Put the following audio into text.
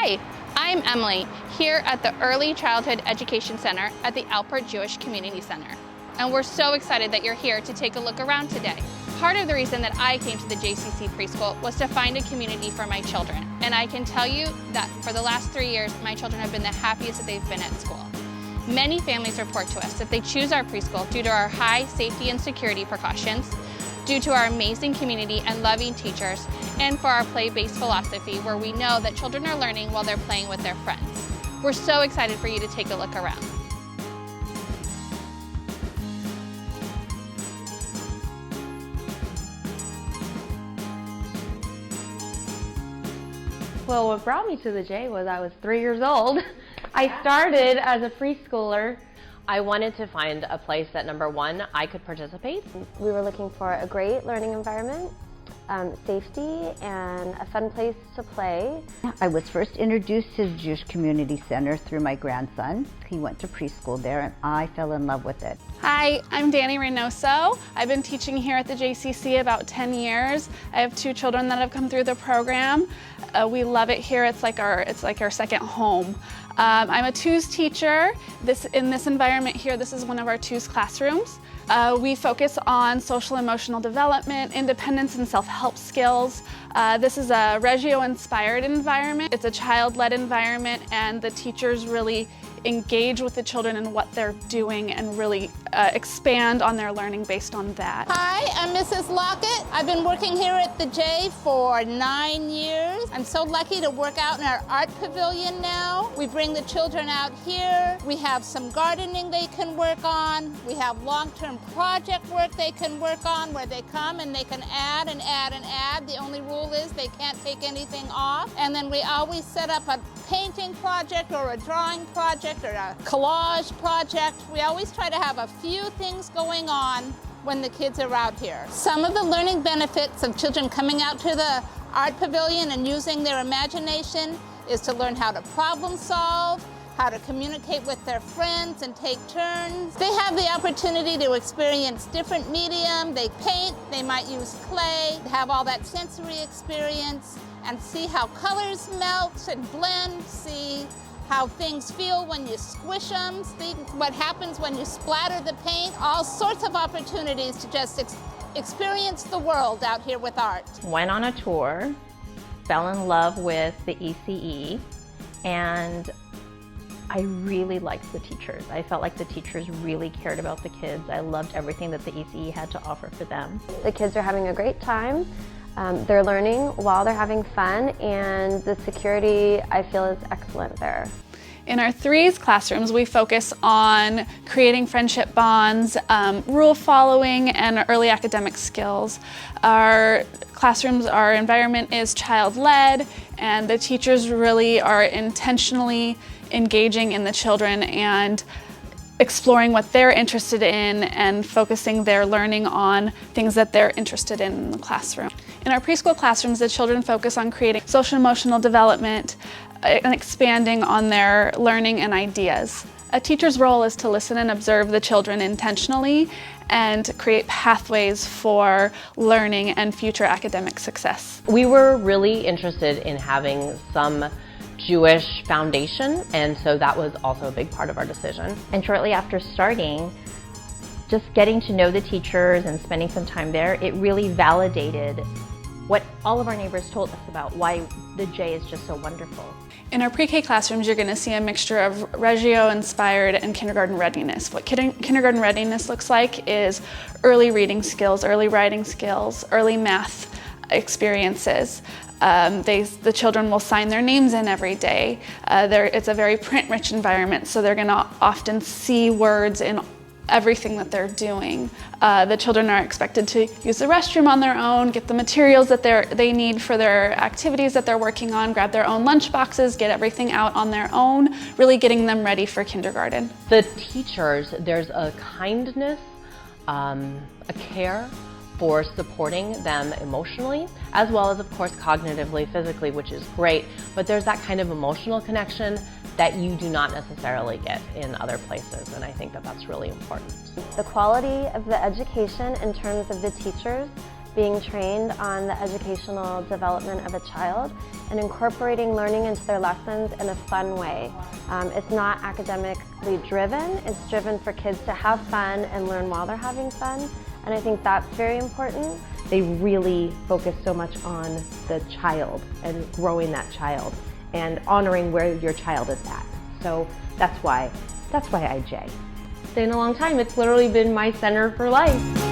Hi, I'm Emily, here at the Early Childhood Education Center at the Alpert Jewish Community Center. And we're so excited that you're here to take a look around today. Part of the reason that I came to the JCC preschool was to find a community for my children. And I can tell you that for the last 3 years, my children have been the happiest that they've been at school. Many families report to us that they choose our preschool due to our high safety and security precautions, due to our amazing community and loving teachers, and for our play-based philosophy where we know that children are learning while they're playing with their friends. We're so excited for you to take a look around. Well, what brought me to the J was I was 3 years old. I started as a preschooler. I wanted to find a place that, number one, I could participate. We were looking for a great learning environment, safety, and a fun place to play. I was first introduced to the Jewish Community Center through my grandson. He went to preschool there and I fell in love with it. Hi, I'm Danny Reynoso. I've been teaching here at the JCC about 10 years. I have 2 children that have come through the program. We love it here. It's like our second home. I'm a TWOS teacher. In this environment here, this is one of our TWOS classrooms. We focus on social emotional development, independence, and self-help skills. This is a Reggio-inspired environment. It's a child-led environment, and the teachers really engage with the children and what they're doing and really expand on their learning based on that. Hi, I'm Mrs. Lockett. I've been working here at the J for 9 years. I'm so lucky to work out in our art pavilion now. We bring the children out here. We have some gardening they can work on. We have long-term project work they can work on where they come and they can add and add and add. The only rule is they can't take anything off. And then we always set up a painting project or a drawing project or a collage project. We always try to have a few things going on when the kids are out here. Some of the learning benefits of children coming out to the art pavilion and using their imagination is to learn how to problem solve, how to communicate with their friends and take turns. They have the opportunity to experience different medium. They paint, they might use clay, have all that sensory experience and see how colors melt and blend, see how things feel when you squish them, see what happens when you splatter the paint. All sorts of opportunities to just experience the world out here with art. Went on a tour, fell in love with the ECE, and I really liked the teachers. I felt like the teachers really cared about the kids. I loved everything that the ECE had to offer for them. The kids are having a great time. They're learning while they're having fun, and the security, I feel, is excellent there. In our threes classrooms, we focus on creating friendship bonds, rule following, and early academic skills. Our classrooms, our environment is child-led, and the teachers really are intentionally engaging in the children and exploring what they're interested in and focusing their learning on things that they're interested in the classroom. In our preschool classrooms, the children focus on creating social emotional development and expanding on their learning and ideas. A teacher's role is to listen and observe the children intentionally and create pathways for learning and future academic success. We were really interested in having some Jewish foundation, and so that was also a big part of our decision. And shortly after starting, just getting to know the teachers and spending some time there, it really validated what all of our neighbors told us about why the J is just so wonderful. In our pre-K classrooms, you're going to see a mixture of Reggio-inspired and kindergarten readiness. What kindergarten readiness looks like is early reading skills, early writing skills, early math experiences. The children will sign their names in every day. It's a very print-rich environment, so they're going to often see words in everything that they're doing. The children are expected to use the restroom on their own, get the materials that they need for their activities that they're working on, grab their own lunch boxes, get everything out on their own, really getting them ready for kindergarten. The teachers, there's a kindness, a care for supporting them emotionally, as well as, of course, cognitively, physically, which is great. But there's that kind of emotional connection that you do not necessarily get in other places, and I think that that's really important. The quality of the education in terms of the teachers being trained on the educational development of a child and incorporating learning into their lessons in a fun way. It's not academically driven, it's driven for kids to have fun and learn while they're having fun, and I think that's very important. They really focus so much on the child and growing that child and honoring where your child is at. So that's why IJ. It's been a long time. It's literally been my center for life.